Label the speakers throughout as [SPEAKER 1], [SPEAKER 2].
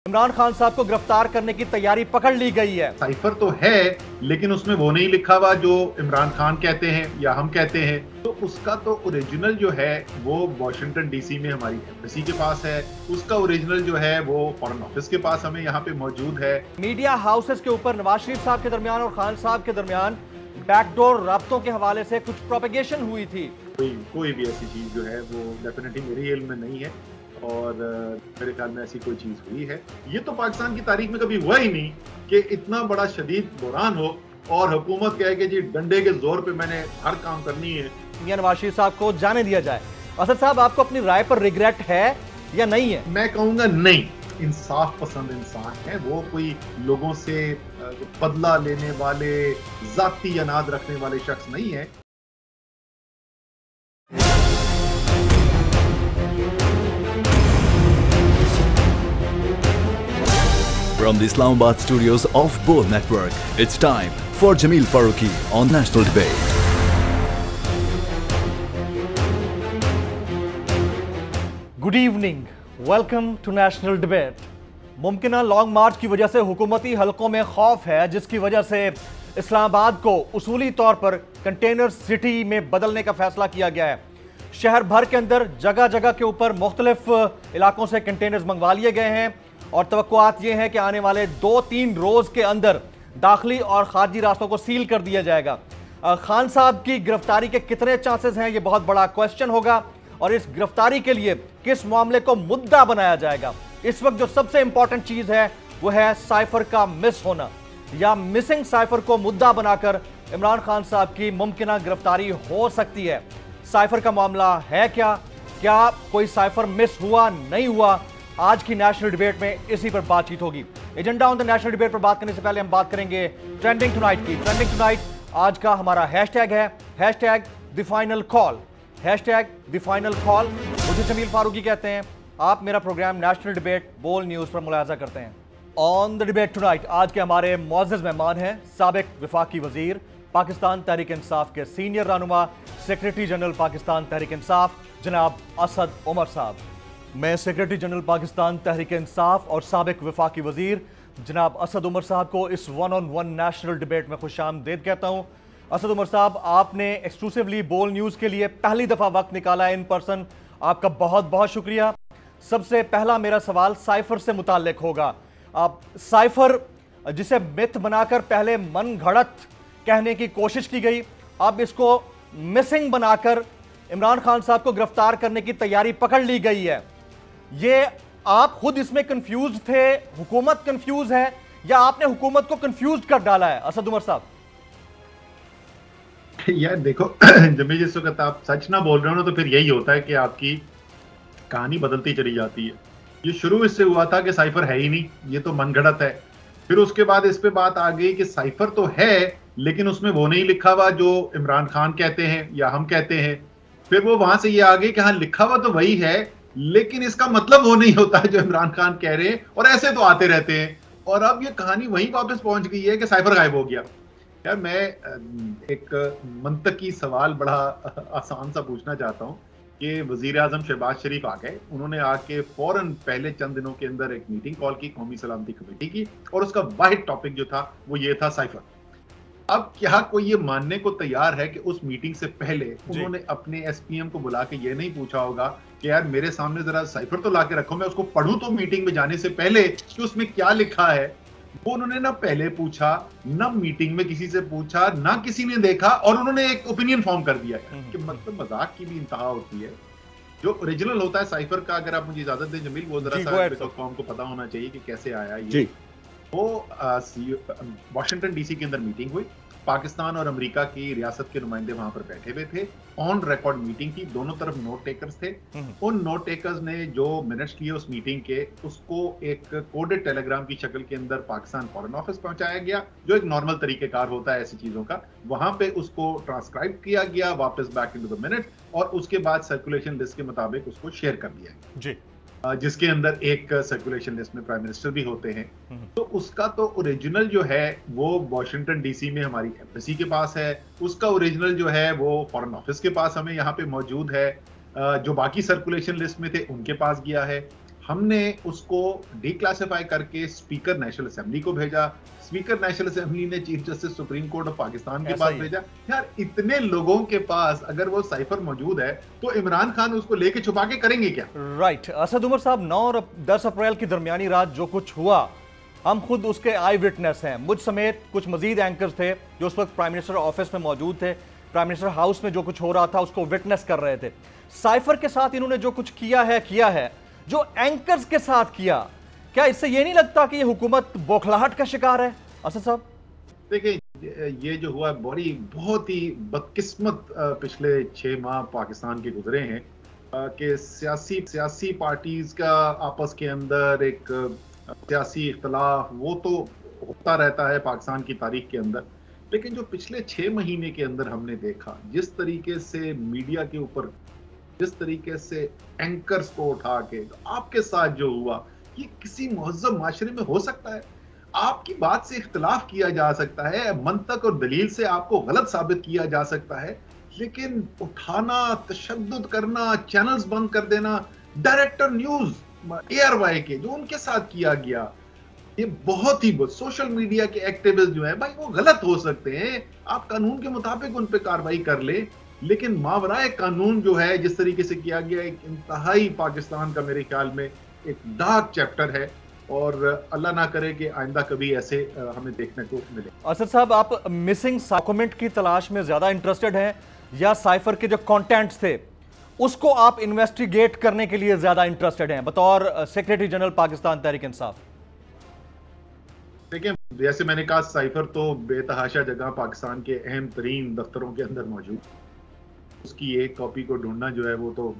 [SPEAKER 1] इमरान खान साहब को गिरफ्तार करने की तैयारी पकड़ ली गई है।
[SPEAKER 2] साइफर तो है लेकिन उसमें वो नहीं लिखा हुआ जो इमरान खान कहते हैं या हम कहते हैं। तो उसका तो ओरिजिनल जो है वो वॉशिंगटन डीसी में हमारी एम्बेसी के पास है। उसका ओरिजिनल जो है वो फॉरेन ऑफिस के पास हमें यहाँ पे मौजूद है।
[SPEAKER 1] मीडिया हाउसेस के ऊपर नवाज शरीफ साहब के दरमियान और खान साहब के दरमियान बैकडोर राब्तों के हवाले से कुछ प्रोपेगेशन हुई थी।
[SPEAKER 2] कोई भी ऐसी चीज जो है वो डेफिनेटली मेरे इल्म में नहीं है और मेरे ख्याल में ऐसी कोई चीज हुई है। ये तो पाकिस्तान की तारीख में कभी हुआ ही नहीं कि इतना बड़ा शदीद बुरान हो और हुकूमत कहे कि जी डंडे के जोर पे मैंने हर काम करनी है।
[SPEAKER 1] मियां नवाज शरीफ साहब को जाने दिया जाए। असद साहब, आपको अपनी राय पर रिग्रेट है या नहीं है?
[SPEAKER 2] मैं कहूंगा नहीं। इंसाफ पसंद इंसान है, वो कोई लोगों से बदला लेने वाले, जाती अनाद रखने वाले शख्स नहीं है।
[SPEAKER 3] From the Islamabad studios of Bol Network, it's time for Jameel Farooqi on National Debate.
[SPEAKER 1] Good evening, welcome to national debate. मुमकिना लॉन्ग मार्च की वजह से हुकूमती हलकों में खौफ है, जिसकी वजह से इस्लामाबाद को उसूली तौर पर कंटेनर सिटी में बदलने का फैसला किया गया है। शहर भर के अंदर जगह जगह के ऊपर मुख्तलिफ इलाकों से कंटेनर्स मंगवा लिए गए हैं और तवक्कुआत ये है कि आने वाले 2-3 रोज के अंदर दाखिली और खारजी रास्तों को सील कर दिया जाएगा। खान साहब की गिरफ्तारी के कितने चांसेस हैं, ये बहुत बड़ा क्वेश्चन होगा और इस गिरफ्तारी के लिए किस मामले को मुद्दा बनाया जाएगा। इस वक्त जो सबसे इंपॉर्टेंट चीज है वो है साइफर का मिस होना या मिसिंग साइफर को मुद्दा बनाकर इमरान खान साहब की मुमकिना गिरफ्तारी हो सकती है। साइफर का मामला है क्या कोई साइफर मिस हुआ, नहीं हुआ? आज की नेशनल डिबेट में इसी पर बातचीत होगी। Agenda on the national debate पर बात करने से पहले हम बात करेंगे ट्रेंडिंग टुनाइट की। ट्रेंडिंग टुनाइट आज का हमारा हैशटैग है #the final call. #The final call. मुझे जमील फारूकी कहते हैं। आप मेरा प्रोग्राम नेशनल डिबेट बोल न्यूज पर मुलाजा करते हैं। ऑन द डिबेट टुनाइट आज के हमारे मुअज़्ज़ज़ मेहमान हैं साबिक वफाकी वजीर, पाकिस्तान तहरीक इंसाफ के सीनियर रहनुमा, सेक्रेटरी जनरल पाकिस्तान तहरीक इंसाफ जनाब असद उमर साहब। मैं सेक्रेटरी जनरल पाकिस्तान तहरीक इंसाफ और साबिक वफाकी वजीर जनाब असद उमर साहब को इस 1-on-1 नेशनल डिबेट में खुशामदीद कहता हूँ। असद उमर साहब, आपने एक्सक्लूसिवली बोल न्यूज़ के लिए पहली दफ़ा वक्त निकाला है इन पर्सन, आपका बहुत बहुत शुक्रिया। सबसे पहला मेरा सवाल साइफर से मुताल्लिक होगा। आप साइफर जिसे मिथ बनाकर पहले मन घड़त कहने की कोशिश की गई, अब इसको मिसिंग बनाकर इमरान खान साहब को गिरफ्तार करने की तैयारी पकड़ ली गई है। ये आप खुद इसमें कंफ्यूज थे, हुकूमत कंफ्यूज है या आपने हुकूमत को कंफ्यूज कर डाला है? असद उमर साहब।
[SPEAKER 2] यार देखो, जब जिस वक्त आप सच ना बोल रहे हो ना तो फिर यही होता है कि आपकी कहानी बदलती चली जाती है। ये शुरू इससे हुआ था कि साइफर है ही नहीं, ये तो मनगढ़ंत है। फिर उसके बाद इस पे बात आ गई कि साइफर तो है लेकिन उसमें वो नहीं लिखा हुआ जो इमरान खान कहते हैं या हम कहते हैं। फिर वो वहां से ये आ गई कि हाँ लिखा हुआ तो वही है लेकिन इसका मतलब वो नहीं होता है जो इमरान खान कह रहे हैं, और ऐसे तो आते रहते हैं। और अब ये कहानी वहीं वापस पहुंच गई है कि साइफर गायब हो गया। यार मैं एक मंतकी सवाल बड़ा आसान सा पूछना चाहता हूँ कि वजीर आजम शहबाज शरीफ आ गए, उन्होंने आके फौरन पहले चंद दिनों के अंदर एक मीटिंग कॉल की कौमी सलामती कमेटी की और उसका वाहिद टॉपिक जो था वो ये था साइफर। अब क्या कोई ये मानने को तैयार है कि उस मीटिंग से पहले उन्होंने अपने एसपीएम को बुला के ये नहीं पूछा होगा कि यार मेरे सामने जरा साइफर तो ला के रखो, मैं उसको पढ़ूं तो मीटिंग में जाने से पहले कि उसमें क्या लिखा है। वो उन्होंने ना पहले पूछा, ना मीटिंग में किसी से पूछा, ना किसी ने देखा और उन्होंने एक ओपिनियन फॉर्म कर दिया कि मतलब मजाक की भी इंतहा होती है। जो ओरिजिनल होता है साइफर का, अगर आप मुझे इजाजत दें जमील, वो जरा सा फॉर्म को पता होना चाहिए कि कैसे आया ये। वो वॉशिंगटन डीसी के अंदर मीटिंग हुई, पाकिस्तान और अमेरिका की रियासत के नुमाइंदे वहां पर बैठे हुए थे। ऑन रिकॉर्ड मीटिंग की, दोनों तरफ नोट टेकर्स थे। उन नोट टेकर्स ने जो मिनट्स लिए उस मीटिंग के, उसको एक कोडेड टेलीग्राम की शक्ल के अंदर पाकिस्तान फॉरेन ऑफिस पहुंचाया गया, जो एक नॉर्मल तरीकेकार होता है ऐसी चीजों का। वहां पे उसको ट्रांसक्राइब किया गया वापस बैक इनटू द मिनट और उसके बाद सर्कुलेशन लिस्ट के मुताबिक उसको शेयर कर दिया गया जी, जिसके अंदर एक सर्कुलेशन लिस्ट में प्राइम मिनिस्टर भी होते हैं। तो उसका तो ओरिजिनल जो है वो वॉशिंगटन डीसी में हमारी एम्बेसी के पास है, उसका ओरिजिनल जो है वो फॉरेन ऑफिस के पास हमें यहाँ पे मौजूद है। जो बाकी सर्कुलेशन लिस्ट में थे उनके पास गया है। हमने उसको डिक्लासिफाई करके स्पीकर नेशनल असेंबली को भेजा। स्पीकर नेशनल असेंबली ने chief justice supreme court of Pakistan के पास भेजा। यार इतने लोगों के पास अगर वो साइफर मौजूद है तो इमरान खान उसको लेके छुपा के करेंगे क्या?
[SPEAKER 1] राइट असद उमर साहब, 9 और 10 अप्रैल की दरमियानी रात जो कुछ हुआ, हम खुद उसके आई विटनेस हैं। मुझ समेत कुछ मजीद एंकर्स थे जो उस वक्त प्राइम मिनिस्टर ऑफिस में मौजूद थे, प्राइम मिनिस्टर हाउस में जो कुछ हो रहा था उसको विटनेस कर रहे थे। साइफर के साथ इन्होंने जो कुछ किया है, जो एंकर्स के साथ किया, क्या इससे ये नहीं लगता कि ये हुकूमत बौखलाहट का शिकार है? असद साहब
[SPEAKER 2] देखिए, ये जो हुआ बहुत ही बदकिस्मत पिछले 6 माह पाकिस्तान के गुजरे हैं कि सियासी पार्टीज का आपस के अंदर एक सियासी इख्तलाफ वो तो होता रहता है पाकिस्तान की तारीख के अंदर, लेकिन जो पिछले 6 महीने के अंदर हमने देखा जिस तरीके से मीडिया के ऊपर, जिस तरीके से एंकर्स को उठा के आपके साथ जो हुआ, ये किसी मुहज़्ज़म माशरे में हो सकता है? आपकी बात से इख्तिलाफ किया जा सकता है, मंतक और दलील से आपको गलत साबित किया जा सकता है, लेकिन उठाना, तशद्दुद करना, चैनल्स बंद कर देना, डायरेक्टर न्यूज ARY के जो उनके साथ किया गया, ये बहुत ही सोशल मीडिया के एक्टिविस्ट जो है भाई वो गलत हो सकते हैं, आप कानून के मुताबिक उन पे कार्रवाई कर ले, लेकिन मावराए कानून जो है जिस तरीके से किया गया, एक इंतहाई पाकिस्तान का मेरे ख्याल में एक डार्क चैप्टर है और अल्लाह ना करे कि आइंदा कभी ऐसे हमें देखने को मिले।
[SPEAKER 1] असद साहब, आप मिसिंग डॉक्यूमेंट की तलाश में ज्यादा इंटरेस्टेड हैं या साइफर के जो कंटेंट्स थे उसको आप इन्वेस्टिगेट करने के लिए ज्यादा इंटरेस्टेड हैं बतौर सेक्रेटरी जनरल पाकिस्तान तहरीक इंसाफ?
[SPEAKER 2] देखिए, जैसे मैंने कहा, साइफर तो बेतहाशा जगह पाकिस्तान के अहम तरीन दफ्तरों के अंदर मौजूद, उसकी एक कॉपी को ढूंढना जो है वो तो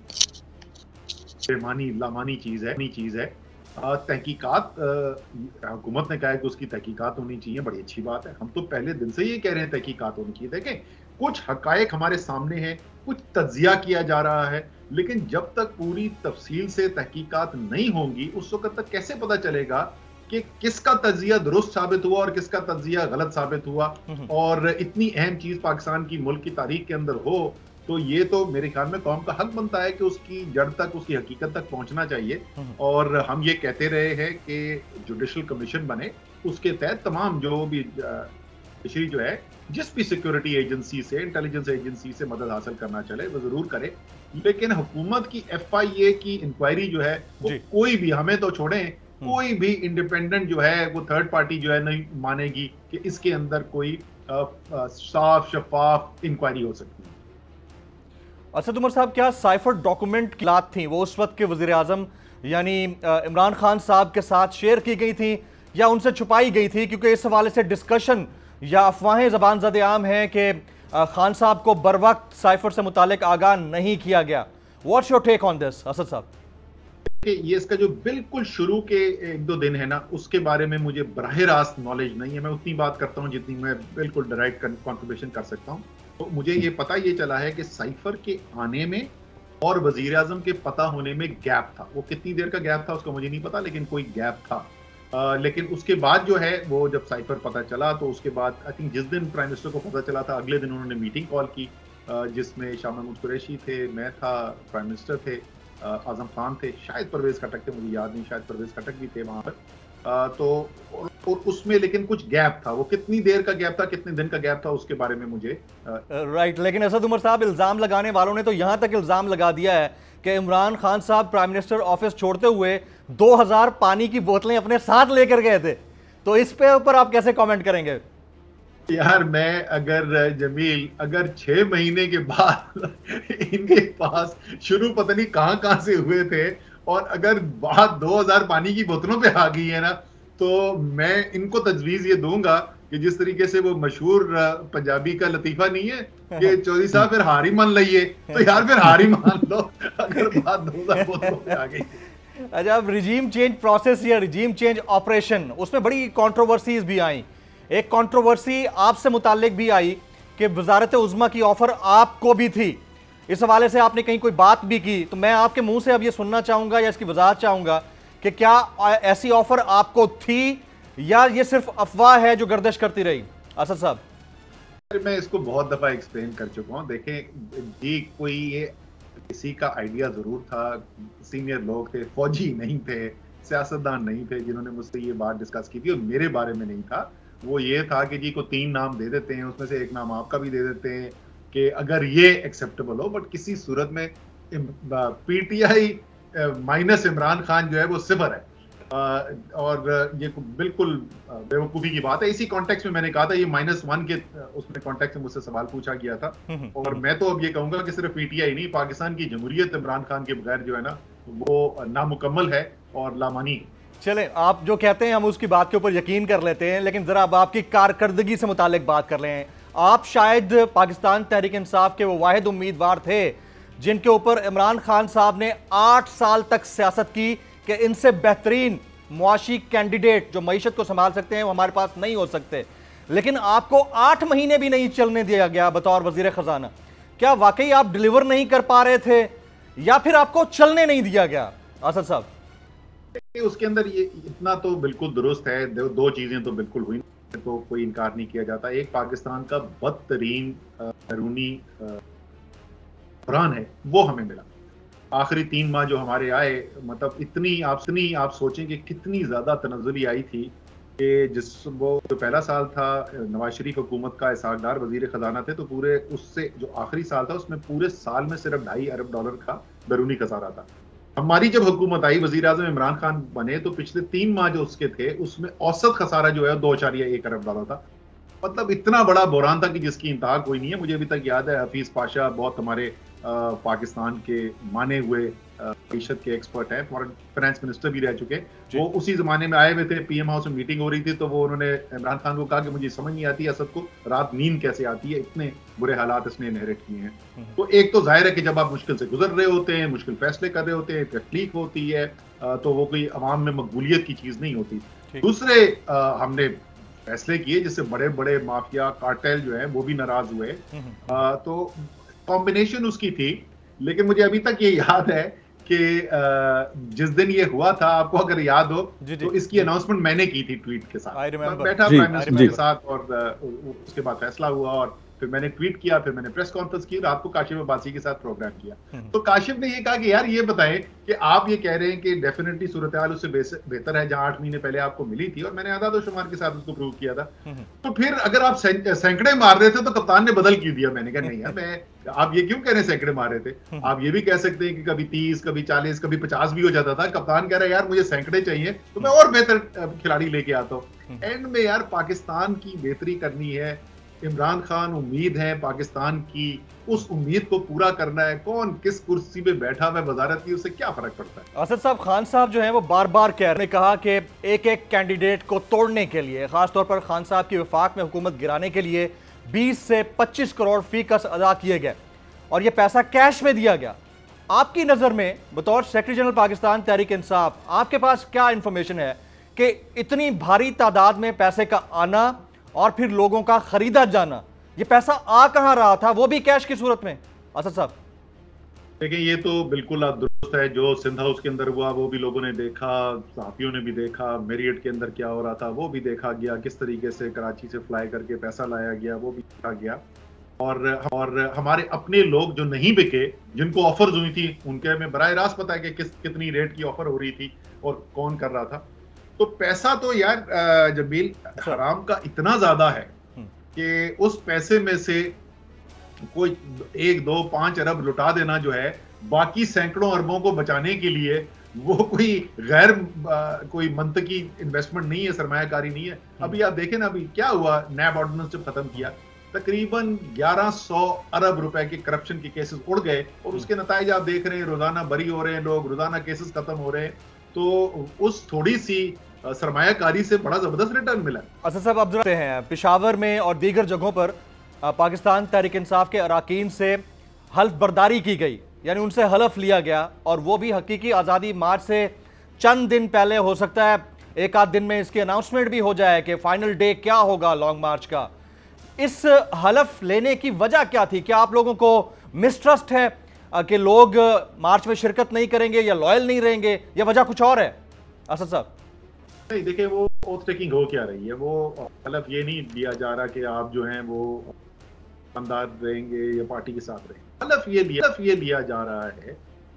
[SPEAKER 2] लामानी चीज है। तहकीकात, हुकूमत ने कहा है कि उसकी तहकीकात होनी चाहिए, बड़ी अच्छी बात है। हम तो पहले दिन से ये कह रहे हैं तहकीकात होनी चाहिए। देखें, कुछ हकायक हमारे सामने हैं, कुछ तज्जिया किया जा रहा है, लेकिन जब तक पूरी तफसील से तहकीकात नहीं होंगी उस वक्त तक कैसे पता चलेगा कि किसका तज्जिया दुरुस्त साबित हुआ और किसका तज्जिया गलत साबित हुआ। और इतनी अहम चीज पाकिस्तान की मुल्क की तारीख के अंदर हो तो ये तो मेरे ख्याल में कौम का हक बनता है कि उसकी जड़ तक, उसकी हकीकत तक पहुंचना चाहिए। और हम ये कहते रहे हैं कि जुडिशल कमीशन बने, उसके तहत तमाम जो भी जुडिशरी जो है जिस भी सिक्योरिटी एजेंसी से, इंटेलिजेंस एजेंसी से मदद हासिल करना चले वो जरूर करे, लेकिन हुकूमत की FIA की इंक्वायरी जो है वो कोई भी, हमें तो छोड़ें, कोई भी इंडिपेंडेंट जो है वो थर्ड पार्टी जो है नहीं मानेगी कि इसके अंदर कोई साफ शफाफ इंक्वायरी हो सकती है।
[SPEAKER 1] असद उमर साहब, क्या साइफर डॉक्यूमेंट की लात थी वो उस वक्त के वजीर आजम यानी इमरान खान साहब के साथ शेयर की गई थी या उनसे छुपाई गई थी? क्योंकि इस हवाले से डिस्कशन या अफवाहें ज़बान ज़द आम हैं कि खान साहब को बर वक्त साइफर से मुतालिक आगाह नहीं किया गया। What's your take on this Asad sahab?
[SPEAKER 2] ये इसका जो बिल्कुल शुरू के 1-2 दिन है ना, उसके बारे में मुझे बराह रास्त नॉलेज नहीं है। मैं उतनी बात करता हूँ जितनी मैं बिल्कुल डायरेक्ट कॉन्ट्रीब्यूशन कर सकता हूँ। तो मुझे ये पता ये चला है कि साइफर के आने में और वजीर आजम के पता होने में गैप था। वो कितनी देर का गैप था उसका मुझे नहीं पता, लेकिन कोई गैप था। लेकिन उसके बाद जो है वो जब साइफर पता चला तो उसके बाद आई थिंक जिस दिन प्राइम मिनिस्टर को पता चला था अगले दिन उन्होंने मीटिंग कॉल की जिसमें शाह महमूद कुरैशी थे, मैं था, प्राइम मिनिस्टर थे, आजम खान थे, शायद परवेज खटक थे, मुझे याद नहीं, शायद परवेज खटक भी थे वहां पर। तो और उसमें लेकिन कुछ गैप था, वो कितनी देर का गैप था, कितने दिन का गैप था, उसके बारे में मुझे
[SPEAKER 1] राइट। लेकिन असद उमर साहब, इल्जाम लगाने वालों ने तो यहां तक इल्जाम लगा दिया है कि इमरान खान साहब प्राइम मिनिस्टर ऑफिस छोड़ते हुए 2000 पानी की बोतलें अपने साथ लेकर गए थे। तो इस पे ऊपर आप कैसे कमेंट करेंगे?
[SPEAKER 2] यार मैं अगर 6 महीने के बाद इनके पास शुरू पता नहीं कहां से हुए थे और अगर बात 2000 पानी की बोतलों पे आ गई है ना, तो मैं इनको तजवीज ये दूंगा कि जिस तरीके से वो मशहूर पंजाबी का लतीफा नहीं है कि चौधरी साहब फिर हारी मान लिये, तो यार फिर हारी मान लो अगर बात 2000 बोतलों पे आ गई।
[SPEAKER 1] अच्छा, अब रिजीम चेंज प्रोसेस या रिजीम चेंज ऑपरेशन, उसमें बड़ी कंट्रोवर्सीज भी आई। एक कंट्रोवर्सी आपसे मुताल्लिक भी आई कि वजारत उज़्मा की ऑफर आपको भी थी, इस हवाले से आपने कहीं कोई बात भी की। तो मैं आपके मुंह से अब ये सुनना चाहूंगा या इसकी वजाहत चाहूंगा कि क्या ऐसी ऑफर आपको थी या ये सिर्फ अफवाह है जो गर्दिश करती रही? असद साहब,
[SPEAKER 2] मैं इसको बहुत दफा एक्सप्लेन कर चुका हूं। देखें जी, कोई ये किसी का आइडिया जरूर था, सीनियर लोग थे, फौजी नहीं थे, सियासतदान नहीं थे जिन्होंने मुझसे ये बात डिस्कस की थी और मेरे बारे में नहीं था। वो ये था कि जी को 3 नाम दे देते हैं, उसमें से एक नाम आपका भी दे देते हैं कि अगर ये एक्सेप्टेबल हो, बट किसी सूरत में पीटीआई माइनस इमरान खान जो है वो सिफर है। और ये बिल्कुल बेवकूफ़ी की बात है। इसी कॉन्टेक्स्ट में मैंने कहा था, ये -1 के उसमें कॉन्टेक्स्ट में मुझसे सवाल पूछा गया था। और मैं तो अब ये कहूंगा कि सिर्फ पीटीआई नहीं, पाकिस्तान की जमहूरियत इमरान खान के बगैर जो है ना वो नामुकम्मल है और लामानी।
[SPEAKER 1] चलें, आप जो कहते हैं हम उसकी बात के ऊपर यकीन कर लेते हैं, लेकिन जरा अब आपकी कारकर्दगी से मुतालिक बात कर रहे हैं। आप शायद पाकिस्तान तहरीक इंसाफ के वो वाहिद उम्मीदवार थे जिनके ऊपर इमरान खान साहब ने 8 साल तक सियासत की कि इनसे बेहतरीन मुआशी कैंडिडेट जो मईशत को संभाल सकते हैं वो हमारे पास नहीं हो सकते। लेकिन आपको 8 महीने भी नहीं चलने दिया गया बतौर वजीर खजाना। क्या वाकई आप डिलीवर नहीं कर पा रहे थे या फिर आपको चलने नहीं दिया गया? असद साहब,
[SPEAKER 2] उसके अंदर ये इतना तो बिल्कुल दुरुस्त है, दो चीजें तो बिल्कुल हुई तो कोई इनकार नहीं किया जाता। एक, पाकिस्तान का बदतरीन बैरूनी बहरान है वो हमें मिला। आखिरी 3 माह जो हमारे आए, मतलब इतनी आप सोचें कि कितनी ज्यादा तनज़्ज़ुली आई थी कि वो जो पहला साल था नवाज शरीफ हुकूमत का, इसहाक डार वजीर खजाना थे, तो पूरे उससे जो आखिरी साल था उसमें पूरे साल में सिर्फ $2.5 अरब का बैरूनी खसारा था। हमारी जब हुकूमत आई, वजीर आजम इमरान खान बने, तो पिछले 3 माह जो उसके थे उसमें औसत खसारा जो है $2.1 अरब था। मतलब इतना बड़ा बहरान था कि जिसकी इंतहा कोई नहीं है। मुझे अभी तक याद है, हफीज पाशा बहुत हमारे पाकिस्तान के माने हुए मईशत के एक्सपर्ट हैं, फॉरेन फाइनेंस मिनिस्टर भी रह चुके, वो उसी जमाने में आए हुए थे। पीएम हाउस में मीटिंग हो रही थी तो वो उन्होंने इमरान खान को कहा कि मुझे समझ नहीं आती असद को रात नींद कैसे आती है, इतने बुरे हालात इसने इनहेरिट किए हैं। तो एक तो जाहिर है कि जब आप मुश्किल से गुजर रहे होते हैं, मुश्किल फैसले कर रहे होते हैं, तकलीफ होती है, तो वो कोई अवाम में मकबूलियत की चीज नहीं होती। दूसरे हमने फैसले किए जिससे बड़े बड़े माफिया कार्टेल जो है वो भी नाराज हुए। तो कॉम्बिनेशन उसकी थी। लेकिन मुझे अभी तक ये याद है कि जिस दिन ये हुआ था, आपको अगर याद हो तो इसकी अनाउंसमेंट मैंने की थी ट्वीट के साथ। बैठा प्राइम मिनिस्टर के साथ और उसके बाद फैसला हुआ और फिर मैंने ट्वीट किया, फिर मैंने प्रेस कॉन्फ्रेंस की, रात को काशिफ अब्बासी के साथ प्रोग्राम किया। तो काशिफ ने ये कहा कि यार ये बताएं कि आप ये कह रहे हैं कि डेफिनेटली सूरत हाल उससे बेहतर है जहां 8 महीने पहले आपको मिली थी, और मैंने आधा शुमार के साथ उसको प्रूव किया था। तो फिर अगर आप सैकड़े मार रहे थे तो कप्तान ने बदल क्यों दिया? मैंने कहा नहीं यार, आप ये क्यों कह रहे हैं सैकड़े मार रहे थे? आप ये भी कह सकते हैं कि कभी 30, कभी 40, कभी 50 भी हो जाता था। कप्तान कह रहा है यार मुझे सैकड़े चाहिए तो मैं और बेहतर खिलाड़ी लेके आता हूँ। एंड में यार पाकिस्तान की बेहतरी करनी है, इमरान खान उम्मीद है पाकिस्तान की, उस उम्मीद को पूरा करना है। कौन किस कुर्सी पे बैठा हुआ वजारत की, उससे क्या फर्क पड़ता है?
[SPEAKER 1] असद साहब, खान साहब जो है वो बार बार कह रहे, कहा कि एक एक कैंडिडेट को तोड़ने के लिए, खासतौर पर खान साहब की वफाक में हुकूमत गिराने के लिए 20 से 25 करोड़ फीकस अदा किए गए और ये पैसा कैश में दिया गया। आपकी नजर में बतौर सेक्रेटरी जनरल पाकिस्तान तहरीक इंसाफ, आपके पास क्या इंफॉर्मेशन है कि इतनी भारी तादाद में पैसे का आना और फिर लोगों का खरीदा जाना, ये पैसा आ कहां रहा था, वो भी कैश की सूरत में? असद साहब
[SPEAKER 2] देखिए, ये तो बिल्कुल आप दुरुस्त है। जो सिंध हाउस के अंदर हुआ वो भी लोगों ने देखा, सहाफियों ने भी देखा, मेरियट के अंदर क्या हो रहा था वो भी देखा गया, किस तरीके से कराची से फ्लाई करके पैसा लाया गया वो भी देखा गया। और हमारे अपने लोग जो नहीं बिके, जिनको ऑफर्स हुई थी, उनके हमें बराह रास्त पता है कि कितनी रेट की ऑफर हो रही थी और कौन कर रहा था। तो पैसा तो यार जमील हराम का इतना ज्यादा है कि उस पैसे में से कोई 1, 2, 5 अरब लुटा देना जो है, बाकी सैकड़ों अरबों को बचाने के लिए, वो कोई गैर कोई मंतकी इन्वेस्टमेंट नहीं है, सरमायाकारी नहीं है। अभी आप देखें ना, अभी क्या हुआ, नैब ऑर्डिनेंस जब खत्म किया, तकरीबन 1100 अरब रुपए के करप्शन के केसेस उड़ गए और उसके नतीजे आप देख रहे हैं, रोजाना बरी हो रहे हैं लोग, रोजाना केसेस खत्म हो रहे हैं। तो उस थोड़ी सी सरमायाकारी से बड़ा जबरदस्त रिटर्न मिला।
[SPEAKER 1] असद साहब, अब हैं पेशावर में और दीगर जगहों पर पाकिस्तान तहरीक इंसाफ के अराकीन से हल्फ बर्दारी की गई, यानी उनसे हलफ लिया गया, और वो भी हकीकी आज़ादी मार्च से चंद दिन पहले। हो सकता है एक आध दिन में इसकी अनाउंसमेंट भी हो जाए कि फाइनल डे क्या होगा लॉन्ग मार्च का। इस हलफ लेने की वजह क्या थी? क्या आप लोगों को मिसट्रस्ट है कि लोग मार्च में शिरकत नहीं करेंगे या लॉयल नहीं रहेंगे, या वजह कुछ और है? असद साहब
[SPEAKER 2] नहीं, देखिए वो ओथ टेकिंग हो क्या रही है, वो हलफ ये नहीं दिया जा रहा कि आप जो हैं वो ईमानदार रहेंगे या पार्टी के साथ रहेंगे। हलफ ये लिया जा रहा है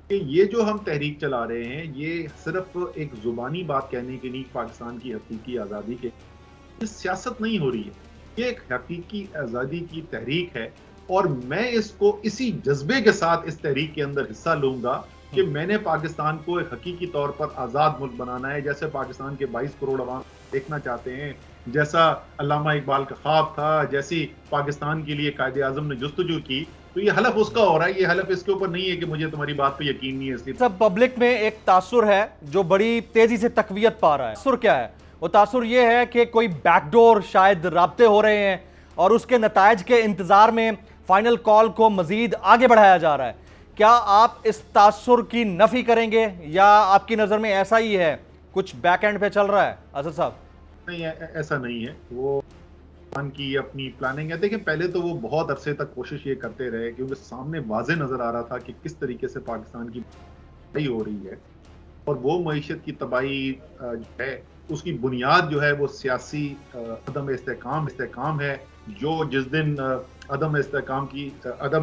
[SPEAKER 2] कि ये जो हम तहरीक चला रहे हैं ये सिर्फ एक जुबानी बात कहने के लिए पाकिस्तान की हकीकी आज़ादी के, ये सियासत नहीं हो रही है, ये एक हकीकी आज़ादी की तहरीक है। और मैं इसको इसी जज्बे के साथ इस तहरीक के अंदर हिस्सा लूंगा कि मैंने पाकिस्तान को एक हकीकी तौर पर आज़ाद मुल्क बनाना है, जैसे पाकिस्तान के 22 करोड़ अवाम देखना चाहते हैं, जैसा अल्लामा इकबाल का ख्वाब था, जैसी पाकिस्तान के लिए कायदे आज़म ने जुस्तजू की। तो ये हलफ उसका हो रहा है, ये हलफ इसके ऊपर नहीं है कि मुझे तुम्हारी बात पे यकीन नहीं है। इसलिए
[SPEAKER 1] सब पब्लिक में एक तासुर है जो बड़ी तेजी से तकवीयत पा रहा है। तासुर क्या है? वो तासुर ये है कि कोई बैकडोर शायद राब्ते हो रहे हैं और उसके नतायज के इंतजार में फाइनल कॉल को मजीद आगे बढ़ाया जा रहा है। क्या आप इस तासुर की नफी करेंगे या आपकी नजर में ऐसा ही है, कुछ बैक एंड पे चल रहा है? असद साहब
[SPEAKER 2] नहीं, ऐसा नहीं है। वो की अपनी प्लानिंग है। देखिए, पहले तो वो बहुत अरसे तक कोशिश ये करते रहे क्योंकि सामने वाज़े नजर आ रहा था कि किस तरीके से पाकिस्तान की तबाही हो रही है, और वो मईशत की तबाही जो है उसकी बुनियाद जो है वो सियासी अदम इस्तेहकाम है। जो जिस दिन अदम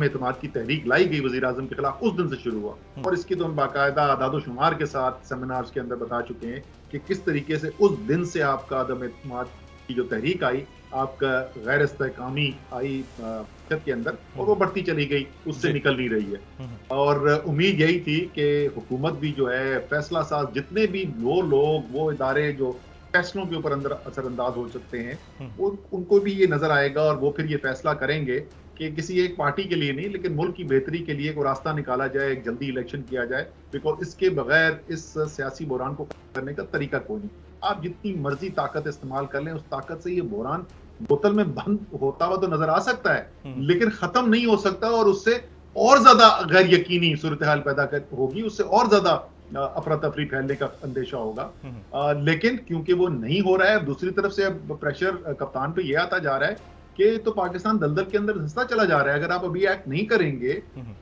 [SPEAKER 2] एतमाद की तहरीक लाई गई वज़ीर आज़म के खिलाफ, उस दिन से शुरू हुआ, और इसकी तो हम बाकायदा आदाद शुमार के साथ सेमिनार्स के अंदर बता चुके हैं कि किस तरीके से उस दिन से आपका अदम एतमाद की जो तहरीक आई, आपका गैर इस्तेहकामी आई के अंदर, और वो बढ़ती चली गई, उससे निकल नहीं रही है। और उम्मीद यही थी कि हुकूमत भी जो है फैसला साज, जितने भी वो लोग, वो इदारे जो फैसलों के ऊपर अंदर असरअंदाज हो सकते हैं, उनको भी ये नजर आएगा और वो फिर ये फैसला करेंगे कि किसी एक पार्टी के लिए नहीं लेकिन मुल्क की बेहतरी के लिए कोई रास्ता निकाला जाए, एक जल्दी इलेक्शन किया जाए, बिकॉज इसके बगैर इस सियासी बहरान को करने का तरीका कोई नहीं। आप जितनी मर्जी ताकत इस्तेमाल कर लें, उस ताकत से ये बहरान बोतल में बंद होता हुआ तो नजर आ सकता है, लेकिन खत्म नहीं हो सकता, और उससे और ज्यादा गैर यकीनी सूरत हाल पैदा होगी, उससे और ज्यादा अफरा तफरी फैलने का अंदेशा होगा। लेकिन क्योंकि वो नहीं हो रहा है, दूसरी तरफ से अब प्रेशर कप्तान पे ये आता जा रहा है कि तो पाकिस्तान दलदल के अंदर धंसता चला जा रहा है, अगर आप अभी एक्ट नहीं करेंगे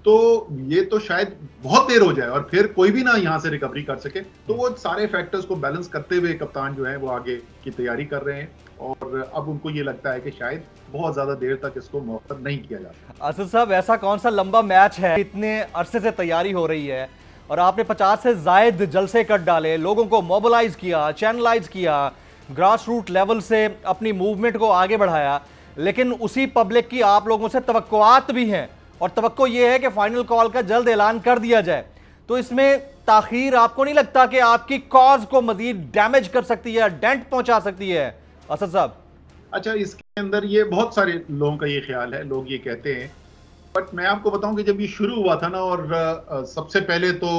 [SPEAKER 2] तो ये तो शायद बहुत देर हो जाए और फिर कोई भी ना यहाँ से रिकवरी कर सके। तो वो सारे फैक्टर्स को बैलेंस करते हुए कप्तान जो है वो आगे की तैयारी कर रहे हैं, और अब उनको ये लगता है कि शायद बहुत ज्यादा देर तक इसको मौखर नहीं किया जा सकता।
[SPEAKER 1] असद साहब, ऐसा कौन सा लंबा मैच है, इतने अरसे से तैयारी हो रही है और आपने 50 से जायद जलसे कर डाले, लोगों को मोबिलाइज किया, चैनलाइज किया, ग्रास रूट लेवल से अपनी मूवमेंट को आगे बढ़ाया, लेकिन उसी पब्लिक की आप लोगों से तवक्कुआत भी हैं, और तवक्को ये है कि फाइनल कॉल का जल्द ऐलान कर दिया जाए। तो इसमें ताखीर आपको नहीं लगता कि आपकी कॉज को मजीद डैमेज कर सकती है, डेंट पहुंचा सकती है? असद साहब,
[SPEAKER 2] अच्छा, इसके अंदर ये बहुत सारे लोगों का ये ख्याल है, लोग ये कहते हैं, बट मैं आपको बताऊं कि जब ये शुरू हुआ था ना, और सबसे पहले तो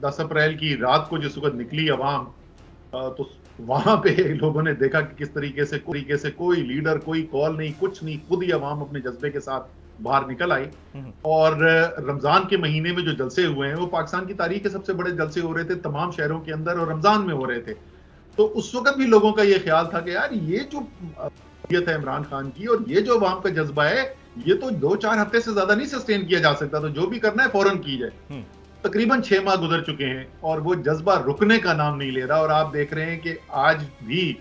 [SPEAKER 2] 10 अप्रैल की रात को जिस वक्त निकली अवाम, तो वहां पे लोगों ने देखा कि किस तरीके से कोई लीडर, कोई कॉल नहीं, कुछ नहीं, खुद ही अवाम अपने जज्बे के साथ बाहर निकल आई। और रमजान के महीने में जो जलसे हुए हैं वो पाकिस्तान की तारीख के सबसे बड़े जलसे हो रहे थे तमाम शहरों के अंदर, और रमजान में हो रहे थे। तो उस वक्त भी लोगों का ये ख्याल था कि यार ये जो है इमरान खान की, और ये जो अवाम का जज्बा है, ये तो 2-4 हफ्ते से ज्यादा नहीं सस्टेन किया जा सकता, तो जो भी करना है फौरन की जाए। तकरीबन 6 माह गुजर चुके हैं और वो जज्बा रुकने का नाम नहीं ले रहा, और आप देख रहे हैं कि आज भी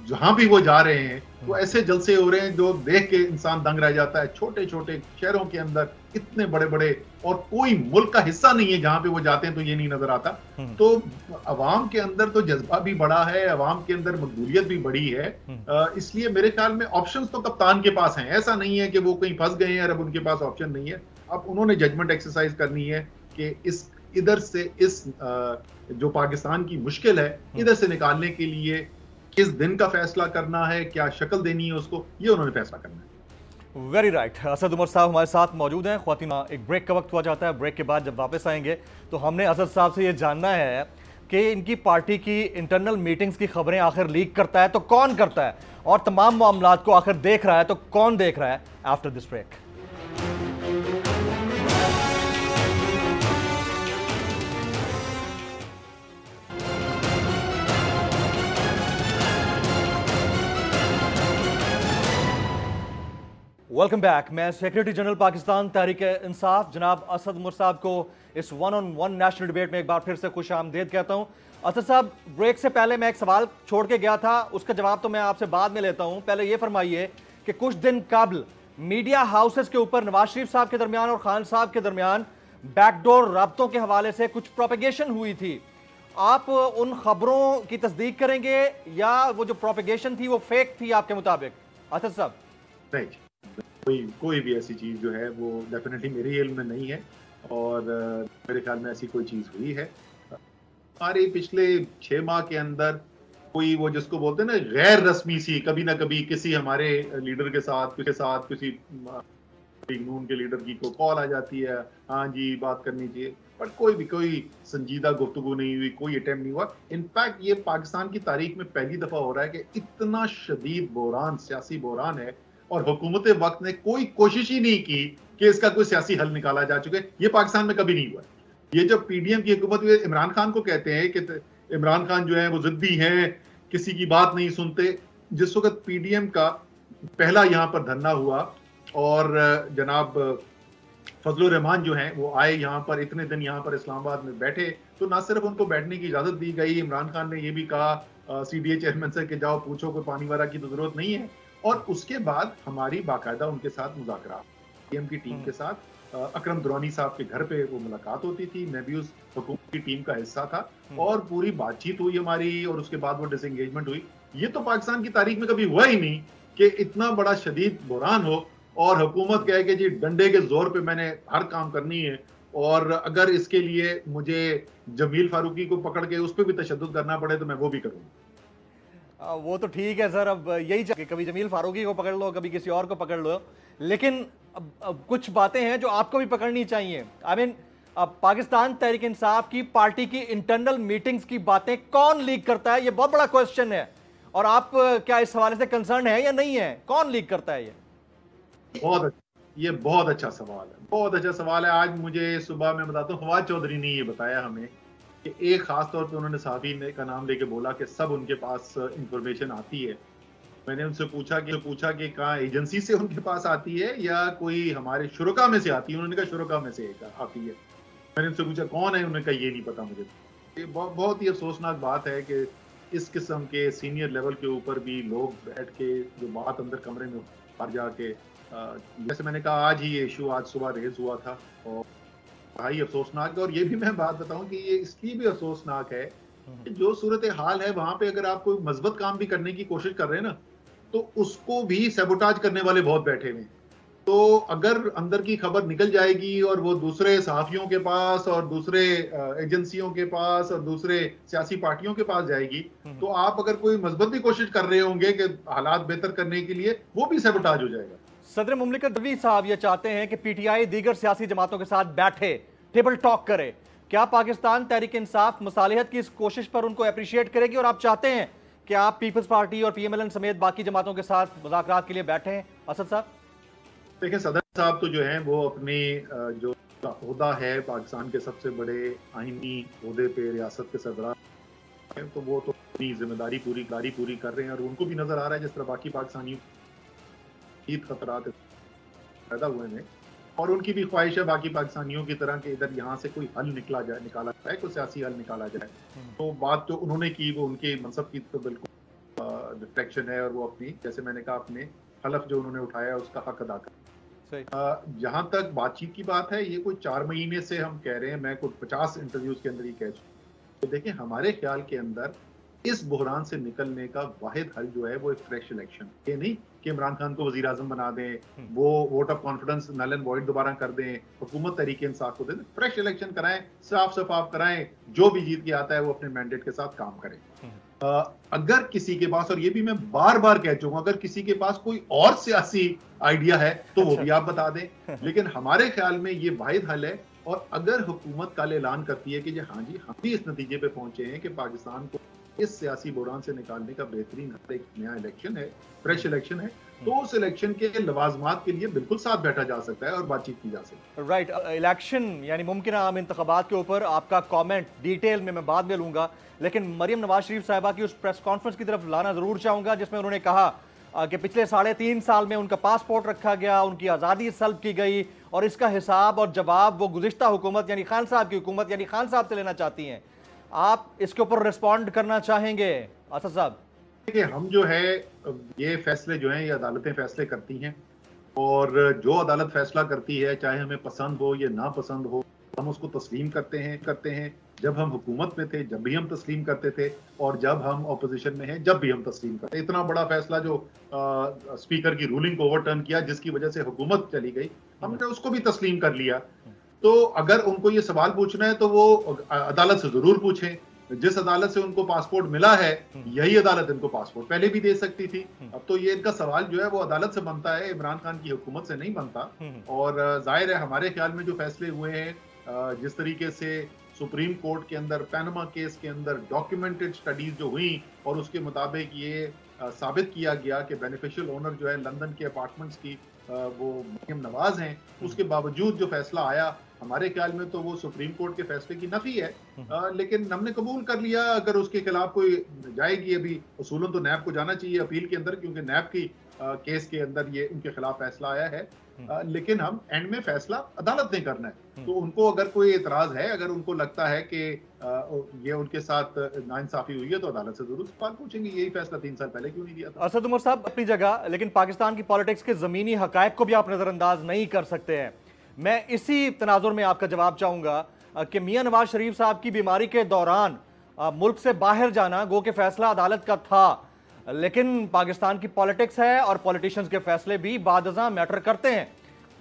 [SPEAKER 2] जहां भी वो जा रहे हैं तो ऐसे जलसे हो रहे हैं जो देख के इंसान दंग रह जाता है। छोटे छोटे शहरों के अंदर इतने बड़े बड़े, और कोई मुल्क का हिस्सा नहीं है जहां पे वो जाते हैं तो ये नहीं नजर आता। तो अवाम के अंदर तो जज्बा भी बड़ा है, अवाम के अंदर मकबूलियत भी बड़ी है, इसलिए मेरे ख्याल में ऑप्शंस तो कप्तान के पास हैं। ऐसा नहीं है कि वो कहीं फंस गए हैं और अब उनके पास ऑप्शन नहीं है। अब उन्होंने जजमेंट एक्सरसाइज करनी है कि इधर से इस जो पाकिस्तान की मुश्किल है, इधर से निकालने के लिए किस दिन का फैसला करना है, क्या शक्ल देनी है उसको, ये उन्होंने फैसला करना है।
[SPEAKER 1] Very right. असद उमर साहब हमारे साथ मौजूद हैं। ख्वातीन, एक ब्रेक का वक्त हुआ जाता है, ब्रेक के बाद जब वापस आएंगे तो हमने असद साहब से ये जानना है कि इनकी पार्टी की इंटरनल मीटिंग्स की खबरें आखिर लीक करता है तो कौन करता है, और तमाम मामलात को आखिर देख रहा है तो कौन देख रहा है। After this break. Welcome back. मैं सेक्रेटरी जनरल पाकिस्तान तहरीक इंसाफ जनाब असद उमर साहब को इस 1-on-1 नेशनल डिबेट में एक बार फिर से खुश आमदेद कहता हूं। असद साहब, ब्रेक से पहले मैं एक सवाल छोड़ के गया था, उसका जवाब तो मैं आपसे बाद में लेता हूं। पहले ये फरमाइए कि कुछ दिन कबल मीडिया हाउसेस के ऊपर नवाज शरीफ साहब के दरमियान और खान साहब के दरमियान बैकडोर राब्तों के हवाले से कुछ प्रोपेगेशन हुई थी। आप उन खबरों की तस्दीक करेंगे या वो जो प्रोपेगेशन थी वो फेक थी आपके मुताबिक? असद साहब
[SPEAKER 2] नहीं, कोई भी ऐसी चीज जो है वो डेफिनेटली मेरे इल्म में नहीं है और मेरे ख्याल में ऐसी कोई चीज हुई है। हमारे पिछले 6 माह के अंदर कोई वो जिसको बोलते हैं ना गैर रस्मी सी कभी ना कभी किसी हमारे लीडर के साथ किसी नून के लीडर की को कॉल आ जाती है, हाँ जी बात करनी चाहिए, बट कोई संजीदा गुफ्तगू नहीं हुई, कोई अटेम्प्ट नहीं हुआ। इनफैक्ट ये पाकिस्तान की तारीख में पहली दफा हो रहा है कि इतना शदीद बहरान, सियासी बहरान है और हुकूमत वक्त ने कोई कोशिश ही नहीं की कि इसका कोई सियासी हल निकाला जा चुके। ये पाकिस्तान में कभी नहीं हुआ। ये जो पीडीएम की हुकूमत हुई, इमरान खान को कहते हैं कि इमरान खान जो है वो जिद्दी हैं, किसी की बात नहीं सुनते। जिस वक्त पीडीएम का पहला यहाँ पर धरना हुआ और जनाब फजलुर रहमान जो हैं वो आए यहाँ पर, इतने दिन यहाँ पर इस्लामाबाद में बैठे, तो ना सिर्फ उनको बैठने की इजाजत दी गई, इमरान खान ने ये भी कहा सीडीए चेयरमैन से कि जाओ पूछो, कोई पानी वाला की तो जरूरत नहीं है। और उसके बाद हमारी बाकायदा उनके साथ मुज़ाकरात, पीएम की टीम के साथ अकरम दुरानी साहब के घर पे वो मुलाकात होती थी। मैं भी उस हुकूमत की टीम का हिस्सा था और पूरी बातचीत हुई हमारी और उसके बाद वो डिसएंगेजमेंट हुई। ये तो पाकिस्तान की तारीख में कभी हुआ ही नहीं कि इतना बड़ा शदीद बहरान हो और हुकूमत कहे कि जी डंडे के जोर पे मैंने हर काम करनी है और अगर इसके लिए मुझे जमील फारूकी को पकड़ के उस पर भी तशद्दुद करना पड़े तो मैं वो भी करूंगा।
[SPEAKER 1] वो तो ठीक है सर, अब यही चाहिए, कभी जमील फारूकी को पकड़ लो, कभी किसी और को पकड़ लो, लेकिन अब कुछ बातें हैं जो आपको भी पकड़नी चाहिए। आई मीन अब पाकिस्तान तहरीक इंसाफ की पार्टी की इंटरनल मीटिंग्स की बातें कौन लीक करता है, ये बहुत बड़ा क्वेश्चन है। और आप क्या इस हवाले से कंसर्न है या नहीं है? कौन लीक करता है?
[SPEAKER 2] ये बहुत अच्छा सवाल है, बहुत अच्छा सवाल है। आज मुझे सुबह मैं बताता हूँ, फवाद चौधरी ने ये बताया हमें कि एक खास तौर पे उन्होंने साहबी का नाम लेके बोला कि सब उनके पास इंफॉर्मेशन आती है। मैंने उनसे पूछा कि कहाँ एजेंसी से उनके पास आती है या कोई हमारे शुरका में से आती है? उन्होंने कहा शुरका में से आती है। मैंने उनसे पूछा कौन है? उन्होंने कहा ये नहीं पता मुझे। ये बहुत ही अफसोसनाक बात है कि इस किस्म के सीनियर लेवल के ऊपर भी लोग बैठ के जो बात अंदर कमरे में बाहर जाके, जैसे मैंने कहा आज ही ये इशू आज सुबह रेज हुआ था और भाई अफसोसनाक है। और ये भी मैं बात बताऊं कि ये इसलिए भी अफसोसनाक है कि जो सूरत हाल है वहां पे अगर आप कोई मजबूत काम भी करने की कोशिश कर रहे हैं ना तो उसको भी सैबोटाज करने वाले बहुत बैठे हुए। तो अगर अंदर की खबर निकल जाएगी और वो दूसरे सहाफियों के पास और दूसरे एजेंसियों के पास और दूसरे सियासी पार्टियों के पास जाएगी तो आप अगर कोई मजबूत भी कोशिश कर रहे होंगे कि हालात बेहतर करने के लिए, वो भी सैबोटाज हो जाएगा।
[SPEAKER 1] सदर मुमलिकत रज़वी साहब ये चाहते हैं कि पीटीआई दीगर सियासी जमातों के साथ बैठे, टेबल टॉक करे। क्या पाकिस्तान तहरीक इंसाफ मसालिहत की इस कोशिश पर उनको अप्रिशिएट करेगी और आप चाहते हैं कि आप पीपल्स पार्टी और पीएमएलएन समेत बाकी जमातों के साथ मुज़ाकरात के लिए बैठे हैं? असद साहब
[SPEAKER 2] देखिए, सदर साहब तो जो है वो अपनी जो ओहदा है पाकिस्तान के सबसे बड़े आईनी ओहदे पे रियासत के सरबराह हैं, तो वो तो अपनी जिम्मेदारी पूरी कर रहे हैं और उनको भी नजर आ रहा है जिस तरह बाकी पाकिस्तानियों खतरात पैदा हुए हैं और उनकी भी ख्वाहिश है बाकी पाकिस्तानियों की तरह कि इधर यहाँ से कोई हल निकाला जाए, कोई सियासी हल निकाला जाए। तो बात जो उन्होंने की वो उनके मनसब की तो बिल्कुल रिफ्लेक्शन है और वो अपनी, जैसे मैंने कहा, अपने हलफ जो उन्होंने उठाया उसका हक अदा कर। जहां तक बातचीत की बात है, ये कोई 4 महीने से हम कह रहे हैं, मैं कुछ 50 इंटरव्यूज के अंदर ही कह चुका। तो देखिए, हमारे ख्याल के अंदर इस बहरान से निकलने का वाहिद हल जो है वो एक फ्रेश इलेक्शन, ये नहीं कि इमरान खान को वजीर आजम बना दें, वो vote of confidence null and void दोबारा कर दें, हुकूमत तरीके इंसाफ को दें, फ्रेश इलेक्शन कराएं, साफ शफाफ कराएं, जो भी जीत के आता है वो अपने मैंडेट के साथ काम करे। अगर किसी के पास, और ये भी मैं बार बार कह चुका हूं, अगर किसी के पास कोई और सियासी आइडिया है तो वो भी आप बता दें, लेकिन हमारे ख्याल में ये वाहिद हल है। और अगर हुकूमत कल ऐलान करती है कि हाँ जी हम भी इस नतीजे पे पहुंचे हैं कि पाकिस्तान को इस सियासी बहरान से निकालने का बेहतरीन हल एक नया इलेक्शन है, फ्रेश इलेक्शन है, तो उस इलेक्शन के लवाजमात के लिए बिल्कुल साथ बैठा जा सकता है और बातचीत की जा सकती है।
[SPEAKER 1] राइट, इलेक्शन यानी मुमकिन आम इंतखाबात के ऊपर आपका कमेंट डिटेल में मैं बाद में लूंगा, लेकिन मरियम नवाज शरीफ साहिबा की उस प्रेस कॉन्फ्रेंस की तरफ लाना जरूर चाहूंगा जिसमें उन्होंने कहा कि पिछले 3.5 साल में उनका पासपोर्ट रखा गया, उनकी आज़ादी सल्ब की गई और इसका हिसाब और जवाब वो गुज़िश्ता हुकूमत यानी खान साहब की हुकूमत यानी खान साहब से लेना चाहती हैं। आप इसके ऊपर रिस्पॉन्ड करना चाहेंगे असद साहब?
[SPEAKER 2] देखिए, हम जो है ये फैसले जो हैं ये अदालतें फैसले करती हैं और जो अदालत फैसला करती है, चाहे हमें पसंद हो या ना पसंद हो, हम उसको तस्लीम करते हैं। जब हम हुकूमत में थे जब भी हम तस्लीम करते थे, और जब हम ऑपोजिशन में हैं जब भी हम तस्लीम करते। इतना बड़ा फैसला जो स्पीकर की रूलिंग को ओवरटर्न किया, जिसकी वजह से हुकूमत चली गई, हमने उसको भी तस्लीम कर लिया। तो अगर उनको ये सवाल पूछना है तो वो अदालत से जरूर पूछें। जिस अदालत से उनको पासपोर्ट मिला है, यही अदालत इनको पासपोर्ट पहले भी दे सकती थी। अब तो ये इनका सवाल जो है वो अदालत से बनता है, इमरान खान की हुकूमत से नहीं बनता। और जाहिर है हमारे ख्याल में जो फैसले हुए हैं, जिस तरीके से सुप्रीम कोर्ट के अंदर पनामा केस के अंदर डॉक्यूमेंटेड स्टडीज जो हुई और उसके मुताबिक ये साबित किया गया कि बेनिफिशियल ओनर जो है लंदन के अपार्टमेंट्स की वो मरियम नवाज हैं, उसके बावजूद जो फैसला आया, हमारे ख्याल में तो वो सुप्रीम कोर्ट के फैसले की नफी है। लेकिन हमने कबूल कर लिया। अगर उसके खिलाफ कोई जाएगी, अभी उसूलन तो नैब को जाना चाहिए अपील के अंदर, क्योंकि नैब की केस के अंदर ये उनके खिलाफ फैसला आया है। लेकिन हम एंड में फैसला अदालत ने करना है। तो उनको अगर कोई एतराज है, अगर उनको लगता है कि ये उनके साथ नाइंसाफी हुई है, तो अदालत से जरूर सवाल पूछेंगे, यही फैसला 3 साल पहले क्यों नहीं दिया था।
[SPEAKER 1] असद उमर साहब अपनी जगह, लेकिन पाकिस्तान की पॉलिटिक्स के जमीनी हकायक को भी आप नजरअंदाज नहीं कर सकते हैं। मैं इसी तनाजुर में आपका जवाब चाहूंगा कि मियां नवाज शरीफ साहब की बीमारी के दौरान मुल्क से बाहर जाना गो के फैसला अदालत का था, लेकिन पाकिस्तान की पॉलिटिक्स है और पॉलिटिशियंस के फैसले भी बादज़ा मैटर करते हैं।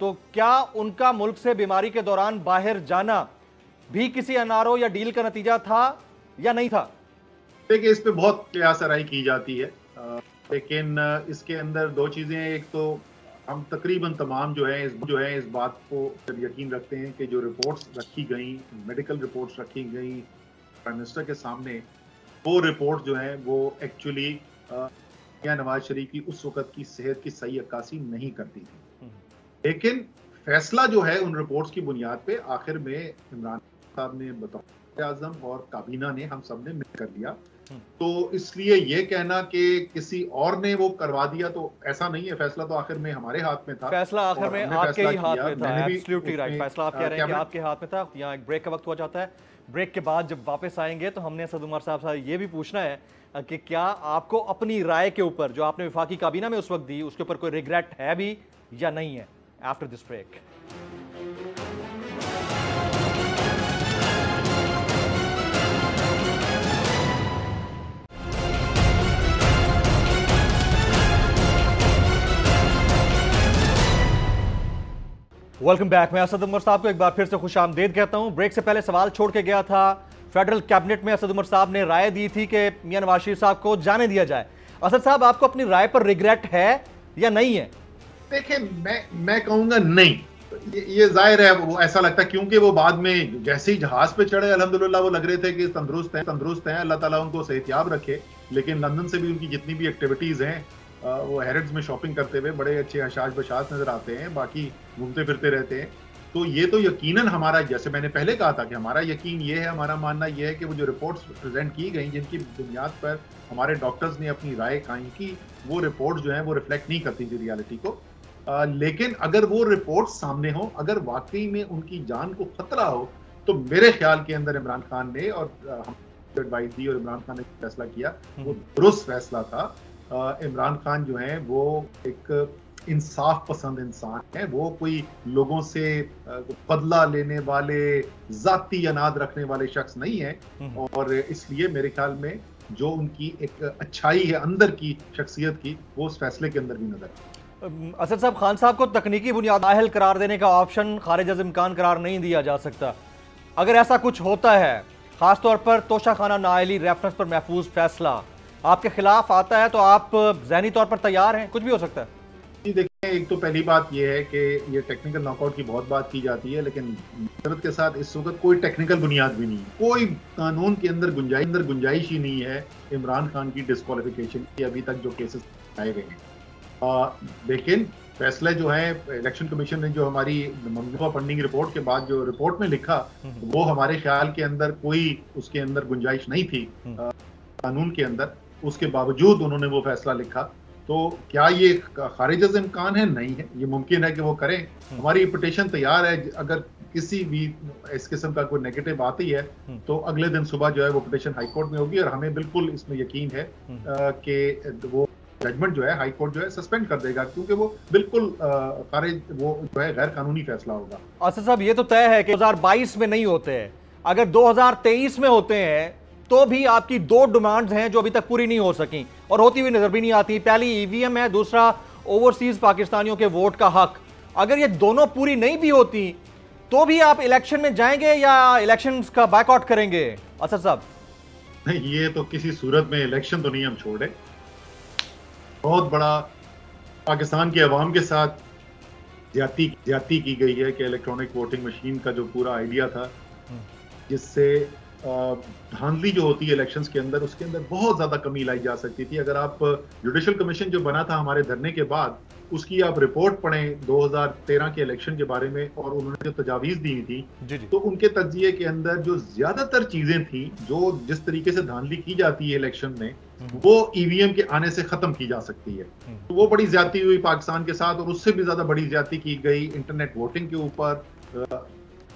[SPEAKER 1] तो क्या उनका मुल्क से बीमारी के दौरान बाहर जाना भी किसी अनारो या डील का नतीजा था या नहीं था?
[SPEAKER 2] देखिए, इस पे बहुत क़यास-आराई की जाती है, लेकिन इसके अंदर दो चीजें हैं। एक तो हम तकरीबन तमाम जो है इस बात को यकीन रखते हैं कि जो रिपोर्ट्स रखी गई, मेडिकल रिपोर्ट्स रखी गई प्राइम मिनिस्टर के सामने, वो रिपोर्ट जो है वो एक्चुअली मियां नवाज शरीफ की उस वक्त की सेहत की सही अक्कासी नहीं करती थी। लेकिन फैसला जो है उन रिपोर्ट्स की बुनियाद पे आखिर में इमरान साहब ने बतौर आज़म और काबीना ने, हम सब ने मिल कर लिया। तो इसलिए ये कहना कि किसी और ने वो करवा दिया, तो ऐसा नहीं है। फैसला तो आखिर में हमारे हाथ में था।
[SPEAKER 1] फैसला आखिर में आपके ही हाथ में था। Absolutely right. फैसला आप कह रहे हैं कि आपके हाथ में था। यहाँ एक ब्रेक का वक्त हो जाता है। ब्रेक के बाद जब वापस आएंगे तो हमने असद उमर साहब से ये भी पूछना है कि क्या आपको अपनी राय के ऊपर जो आपने वफाकी काबीना में उस वक्त दी, उसके ऊपर कोई रिग्रेट है भी या नहीं है? After this break. Welcome back. मैं असद उमर साहब को एक बार फिर से खुशामदीद कहता हूं। ब्रेक से पहले सवाल छोड़ के गया था, फेडरल कैबिनेट में असद उमर साहब ने राय दी थी कि मियां नवाज शरीफ साहब को जाने दिया जाए। असद साहब, आपको अपनी राय पर रिग्रेट है या नहीं है?
[SPEAKER 2] देखिए, मैं कहूंगा नहीं। ये जाहिर है, वो ऐसा लगता है क्योंकि वो बाद में जैसे ही जहाज पे चढ़े, अल्हम्दुलिल्लाह वो लग रहे थे कि तंदुरुस्त हैं। अल्लाह ताला उनको सेहतियाब रखे। लेकिन लंदन से भी उनकी जितनी भी एक्टिविटीज हैं, वो हैरिड्स में शॉपिंग करते हुए बड़े अच्छे हशाश बशाश नजर आते हैं, बाकी घूमते फिरते रहते हैं। तो ये तो यकीनन हमारा, जैसे मैंने पहले कहा था कि हमारा यकीन ये है, हमारा मानना ये है कि वो जो रिपोर्ट्स प्रेजेंट की गई, जिनकी बुनियाद पर हमारे डॉक्टर्स ने अपनी राय कायम की, वो रिपोर्ट जो है वो रिफ्लेक्ट नहीं करती थी रियलिटी को। लेकिन अगर वो रिपोर्ट सामने हो, अगर वाकई में उनकी जान को खतरा हो, तो मेरे ख्याल के अंदर इमरान खान ने और हम एडवाइस दी और इमरान खान ने फैसला किया, वो दुरुस्त फैसला था। इमरान खान जो है वो एक इंसाफ पसंद इंसान है। वो कोई लोगों से बदला लेने वाले, जाती अनाद रखने वाले शख्स नहीं है। और इसलिए मेरे ख्याल में जो उनकी एक अच्छाई है अंदर की शख्सियत की, वो उस फैसले के अंदर भी नजर है।
[SPEAKER 1] असद साहब, खान साहब को तकनीकी बुनियाद नाअहल करार देने का ऑप्शन खारिज अज़ इम्कान करार नहीं दिया जा सकता। अगर ऐसा कुछ होता है, खासतौर पर तोशाखाना नाअहली रेफरेंस पर महफूज फैसला आपके खिलाफ आता है, तो आप ज़हनी तौर पर तैयार हैं? कुछ भी हो सकता है।
[SPEAKER 2] जी देखिए, एक तो पहली बात यह है कि ये टेक्निकल नॉकआउट की बहुत बात की जाती है, लेकिन मसरत के साथ इस वक्त कोई टेक्निकल बुनियाद भी नहीं है। कोई कानून के अंदर गुंजाइश ही नहीं है इमरान खान की डिस्क्वालिफिकेशन की, अभी तक जो केसेस आए गए हैं। लेकिन फैसले जो है, इलेक्शन कमीशन ने जो हमारी मुनक़िबा फंडिंग रिपोर्ट के बाद जो रिपोर्ट में लिखा, वो हमारे ख्याल के अंदर कोई उसके अंदर गुंजाइश नहीं थी कानून के अंदर। उसके बावजूद उन्होंने वो फैसला लिखा। तो क्या ये खारिज अज़ इम्कान है? नहीं है। ये मुमकिन है कि वो करें। हमारी पिटीशन तैयार है। अगर किसी भी इस किस्म का कोई नेगेटिव आती है तो अगले दिन सुबह जो है वो पिटीशन हाई कोर्ट में होगी, और हमें बिल्कुल इसमें यकीन है कि वो जजमेंट जो है हाई कोर्ट जो है सस्पेंड कर देगा, क्योंकि वो बिल्कुल खारिज, वो जो है गैर कानूनी फैसला होगा।
[SPEAKER 1] असद साहब, ये तो तय है कि 2022 में नहीं होते हैं, अगर 2023 में होते हैं तो भी आपकी दो डिमांड्स हैं जो अभी तक पूरी नहीं हो सकी और होती हुई नजर भी नहीं आती। पहली ईवीएम है, दूसरा ओवरसीज पाकिस्तानियों के वोट का हक। अगर ये दोनों पूरी नहीं भी होती तो भी आप इलेक्शन में जाएंगे या इलेक्शंस का बायकॉट करेंगे असद साहब?
[SPEAKER 2] नहीं, ये तो किसी सूरत में इलेक्शन तो नहीं हम छोड़े। बहुत बड़ा पाकिस्तान की आवाम के साथ ज्यादती की गई है कि इलेक्ट्रॉनिक वोटिंग मशीन का जो पूरा आइडिया था, जिससे धांधली जो होती है इलेक्शंस के अंदर, उसके अंदर बहुत ज्यादा कमी लाई जा सकती थी। अगर आप जुडिशल कमीशन जो बना था हमारे धरने के बाद, उसकी आप रिपोर्ट पढ़ें 2013 के इलेक्शन के बारे में, और उन्होंने जो तजावीज दी थी, तो उनके तज्जिए के अंदर जो ज्यादातर चीजें थी, जो जिस तरीके से धांधली की जाती है इलेक्शन में, वो ईवीएम के आने से खत्म की जा सकती है। तो वो बड़ी ज्यादती हुई पाकिस्तान के साथ, और उससे भी ज्यादा बड़ी ज्यादती की गई इंटरनेट वोटिंग के ऊपर।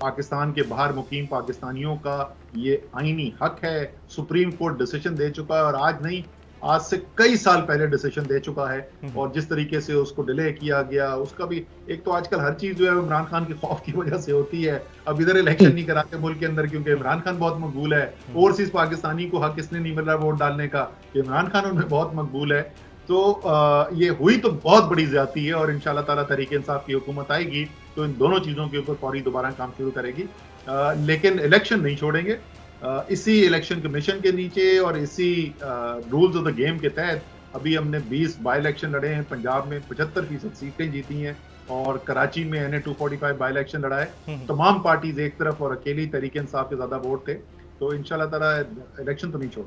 [SPEAKER 2] पाकिस्तान के बाहर मुकीम पाकिस्तानियों का ये आईनी हक है। सुप्रीम कोर्ट डिसीजन दे चुका है, और आज नहीं, आज से कई साल पहले डिसीजन दे चुका है। और जिस तरीके से उसको डिले किया गया, उसका भी एक तो आजकल हर चीज जो है इमरान खान के खौफ की वजह से होती है। अब इधर इलेक्शन नहीं कराते मुल्क के अंदर, क्योंकि इमरान खान बहुत मकबूल है। ओवरसीज पाकिस्तानी को हक इसलिए नहीं मिल रहा वोट डालने का, इमरान खान उनमें बहुत मकबूल है। तो ये हुई तो बहुत बड़ी ज्यादती है, और इंशाल्लाह ताला तहरीक इंसाफ की हुकूमत आएगी तो इन दोनों चीजों के ऊपर फौरी दोबारा काम शुरू करेगी। लेकिन इलेक्शन नहीं छोड़ेंगे। इसी इलेक्शन कमीशन के नीचे और इसी रूल्स ऑफ द गेम के तहत अभी हमने 20 बाई इलेक्शन लड़े हैं। पंजाब में 75% सीटें जीती हैं, और कराची में NA 245 बाई इलेक्शन लड़ा है। तमाम पार्टीज एक तरफ और अकेली तहरीक इंसाफ के ज्यादा वोट थे। तो इंशाल्लाह ताला इलेक्शन तो नहीं छोड़।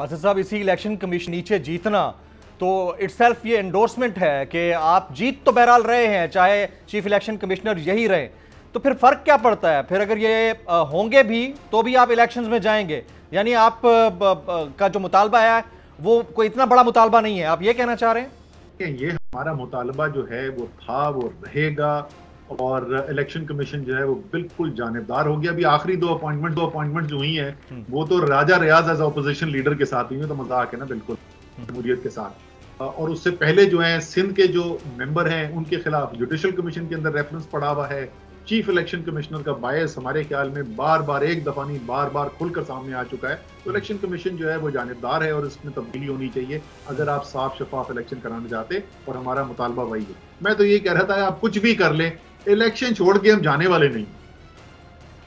[SPEAKER 1] आसिफ साहब, इसी इलेक्शन कमीशन नीचे जीतना तो इटसेल्फ ये एंडोर्समेंट है कि आप जीत तो बहरहाल रहे हैं, चाहे चीफ इलेक्शन कमिश्नर यही रहे, तो फिर फर्क क्या पड़ता है? फिर अगर ये होंगे भी तो भी आप इलेक्शंस में जाएंगे, यानी आप का जो मुतालबा है वो कोई इतना बड़ा मुतालबा नहीं है, आप ये कहना चाह रहे हैं?
[SPEAKER 2] ये हमारा मुतालबा जो है वो था, वो रहेगा, और इलेक्शन कमीशन जो है वो बिल्कुल जानिबदार हो गया। अभी आखिरी दो अपॉइंटमेंट जो हुई हैं वो तो राजा रियाज एज अपोजिशन लीडर के साथ हुई है, तो मजाक है ना बिल्कुल जमहूरियत के साथ। और उससे पहले जो है सिंध के जो मेंबर हैं उनके खिलाफ जुडिशल कमीशन के अंदर रेफरेंस पड़ा हुआ है। चीफ इलेक्शन कमिश्नर का बायस हमारे ख्याल में बार बार, एक दफा नहीं बार बार खुलकर सामने आ चुका है। तो इलेक्शन कमीशन जो है वो जानिबदार है, और इसमें तब्दीली होनी चाहिए अगर आप साफ शफाफ इलेक्शन कराना चाहते, और हमारा मुतालबा वही है। मैं तो ये कह रहा था आप कुछ भी कर लें, इलेक्शन छोड़ के हम जाने वाले नहीं।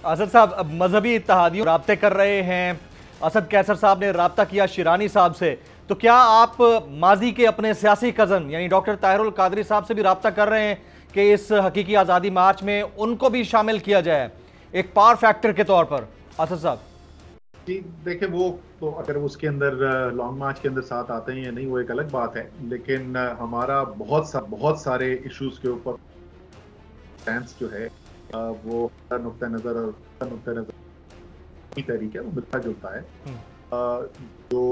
[SPEAKER 1] असद साहब, मजहबी इत्तेहादियों राब्ते कर रहे हैं, असद कैसर साहब ने राब्ता किया शिरानी साहब से, तो क्या आप माजी के अपने सियासी कज़न यानी डॉक्टर ताहिरुल कादरी साहब से भी राब्ता कर रहे हैं कि इस हकीकी आज़ादी मार्च में उनको भी शामिल किया जाए एक पावर फैक्टर के तौर पर? असद साहब
[SPEAKER 2] जी देखिए, वो तो अगर उसके अंदर लॉन्ग मार्च के अंदर साथ आते हैं या नहीं वो एक अलग बात है, लेकिन हमारा बहुत सारे इश्यूज के ऊपर स्टैंस जो है वो नुक्ता नज़र तहरीक है वो मिलता जुलता है। जो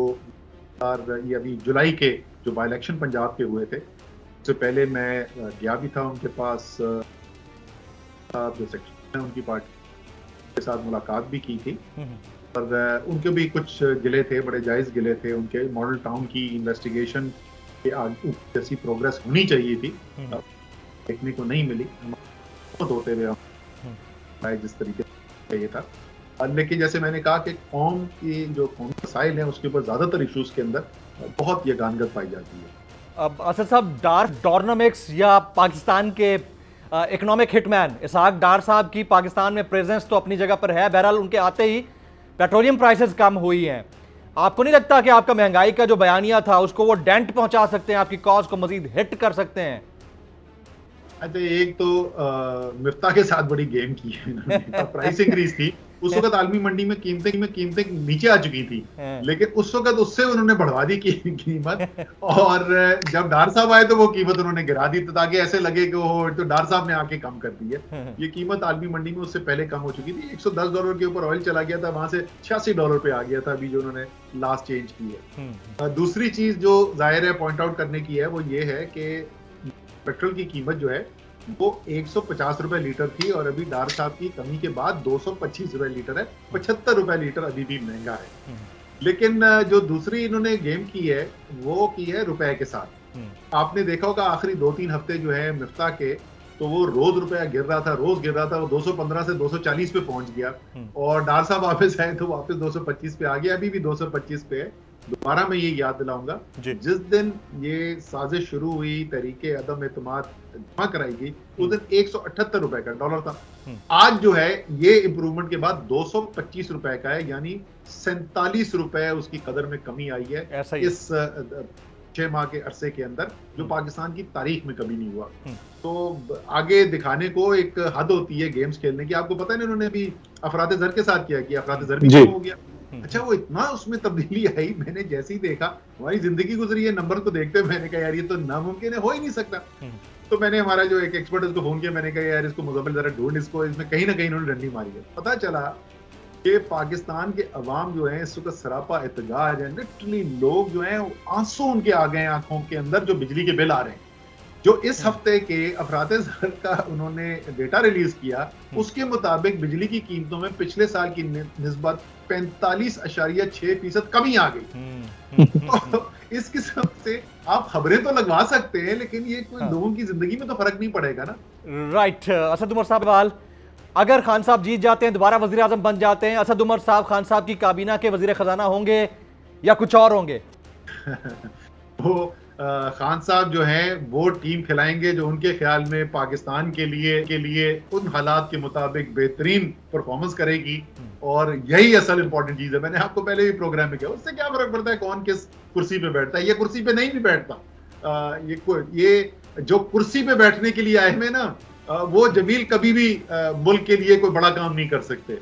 [SPEAKER 2] ये अभी जुलाई के जो बाई इलेक्शन पंजाब के हुए थे, उससे पहले मैं गया भी था उनके पास, जो सेक्रेटरी उनकी पार्टी के साथ मुलाकात भी की थी, और उनके भी कुछ गिले थे, बड़े जायज़ गिले थे। उनके मॉडल टाउन की इन्वेस्टिगेशन के आगे जैसी प्रोग्रेस होनी चाहिए थी, देखने को नहीं मिली। होते हुए जिस तरीके से ये था, लेकिन जैसे मैंने कहा कि कौम की जो कौमी मसाइल हैं उसके ऊपर ज्यादातर इश्यूज के अंदर बहुत यगानगत पाई जाती है।
[SPEAKER 1] अब असद साहब, डार डॉर्नोमिक्स या पाकिस्तान के इकोनॉमिक हिटमैन इसहाक डार साहब की पाकिस्तान में प्रेजेंस तो अपनी जगह पर है, बहरहाल उनके आते ही पेट्रोलियम प्राइसेस कम हुई हैं। आपको नहीं लगता कि आपका महंगाई का जो बयानिया था उसको वो डेंट पहुंचा सकते हैं, आपकी कॉज को मजीद हिट कर सकते हैं?
[SPEAKER 2] अच्छा, एक तो मिफ्ता के साथ बड़ी गेम की है, प्राइस इंक्रीज थी उस वक्त आलमी मंडी में कीमतें नीचे आ चुकी थी, लेकिन उस वक्त उससे उन्होंने बढ़वा दी कीमत, और जब डार साहब आए तो वो कीमत उन्होंने गिरा दी, तो ताकि ऐसे लगे कि वो तो डार साहब ने आके कम कर दी है। ये कीमत आलमी मंडी में उससे पहले कम हो चुकी थी। $110 के ऊपर ऑयल चला गया था, वहां से $86 पे आ गया था अभी जो उन्होंने लास्ट चेंज की है। दूसरी चीज जो जाहिर है पॉइंट आउट करने की है वो ये है कि पेट्रोल की कीमत जो है वो 150 रुपए लीटर थी, और अभी डार साहब की कमी के बाद 225 रुपए लीटर है। 75 रुपए लीटर अभी भी महंगा है। लेकिन जो दूसरी इन्होंने गेम की है वो की है रुपए के साथ। आपने देखा होगा आखिरी 2-3 हफ्ते जो है मिफ्ता के, तो वो रोज रुपया गिर रहा था, वो 215 से 240 पे पहुंच गया और डार साहब वापस आए तो वापस 225 पे आ गया, अभी भी 225 पे है। दोबारा मैं ये याद दिलाऊंगा, जिस दिन ये साजिश शुरू हुई, तरीके अदम एतमाद जमा कराई गई, उस दिन 178 रुपए का डॉलर था। आज जो है ये इंप्रूवमेंट के बाद 225 रुपए का है, यानी 47 रुपए उसकी कदर में कमी आई है इस 6 माह के अरसे के अंदर, जो पाकिस्तान की तारीख में कभी नहीं हुआ। तो आगे दिखाने को एक हद होती है गेम्स खेलने की। आपको पता है इन्होंने भी अफरात ज़र के साथ किया कि अफरात ज़र भी कम हो गया। अच्छा, वो इतना उसमें तब्दीली आई, मैंने जैसे ही देखा, हमारी जिंदगी गुजरी है नंबर को देखते हुए, मैंने कहा यार ये तो नामुमकिन है, हो ही नहीं सकता। तो मैंने हमारा जो एक एक्सपर्ट है उसको फोन किया, मैंने कहा यार इसको मुज़म्मिल जरा ढूंढ, इसको इसमें कहीं ना कहीं इन्होंने डंडी मारी है। पता चला कि पाकिस्तान के अवाम जो है इस वक्त सरापा एहतजाज है, लिटरली लोग जो है आंसू उनके आ गए आंखों के अंदर, जो बिजली के बिल आ रहे हैं। जो इस हफ्ते के अफरात ज़र का उन्होंने डेटा रिलीज किया, उसके मुताबिक बिजली की कीमतों में पिछले साल की निस्बत 45.6% कमी आ गई। तो इस किस्म से आप खबरें तो लगवा सकते हैं, लेकिन ये कोई लोगों की जिंदगी में तो फर्क नहीं पड़ेगा ना।
[SPEAKER 1] राइट। असद उमर साहब, अगर खान साहब जीत जाते हैं, दोबारा वजीर आजम बन जाते हैं, असद उमर साहब खान साहब की काबीना के वजीर खजाना होंगे या कुछ और होंगे?
[SPEAKER 2] वो खान साहब जो हैं वो टीम खिलाएंगे जो उनके ख्याल में पाकिस्तान के लिए उन हालात के मुताबिक बेहतरीन परफॉर्मेंस करेगी, और यही असल इंपॉर्टेंट चीज है। मैंने आपको पहले भी प्रोग्राम में कहा, उससे क्या फर्क पड़ता है कौन किस कुर्सी पे बैठता है, ये कुर्सी पे नहीं भी बैठता। ये जो कुर्सी पे बैठने के लिए आए हैं ना, वो जमील कभी भी मुल्क के लिए कोई बड़ा काम नहीं कर सकते।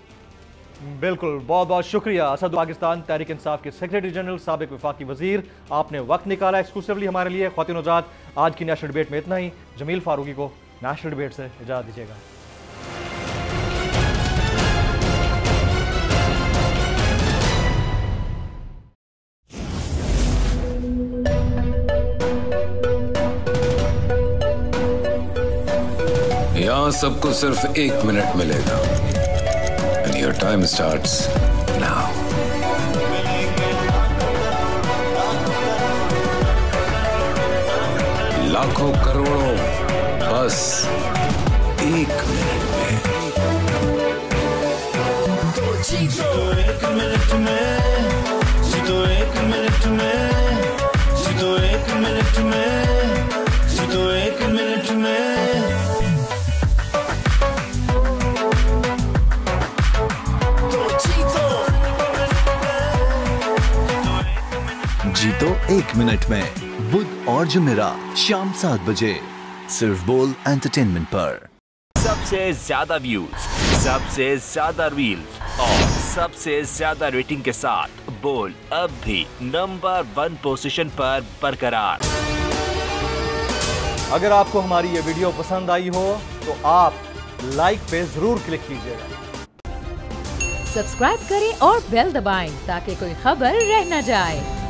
[SPEAKER 1] बिल्कुल, बहुत बहुत शुक्रिया असद। पाकिस्तान तहरीक इंसाफ के सेक्रेटरी जनरल, साबिक वफाकी वजीर, आपने वक्त निकाला एक्सक्लूसिवली हमारे लिए। ख्वातीन हज़रात, आज की नेशनल डिबेट में इतना ही। जमील फारूकी को नेशनल डिबेट से इजाज़त दीजिएगा।
[SPEAKER 4] यहाँ सबको सिर्फ 1 मिनट मिलेगा। And your time starts now. लाखों करोड़ों बस 1 मिनट में।
[SPEAKER 5] जीतो 1 मिनट में, जीतो 1 मिनट में, जीतो 1 मिनट में, जीतो 1 मिनट में।
[SPEAKER 3] जीतो 1 मिनट में, बुध और जुमेरात शाम 7 बजे, सिर्फ बोल एंटरटेनमेंट पर।
[SPEAKER 6] सबसे ज्यादा व्यूज, सबसे ज्यादा रील्स और सबसे ज्यादा रेटिंग के साथ बोल अब भी नंबर 1 पोजीशन पर बरकरार।
[SPEAKER 1] अगर आपको हमारी ये वीडियो पसंद आई हो तो आप लाइक पे जरूर क्लिक कीजिएगा।
[SPEAKER 7] सब्सक्राइब करें और बेल दबाएं ताकि कोई खबर रह न जाए।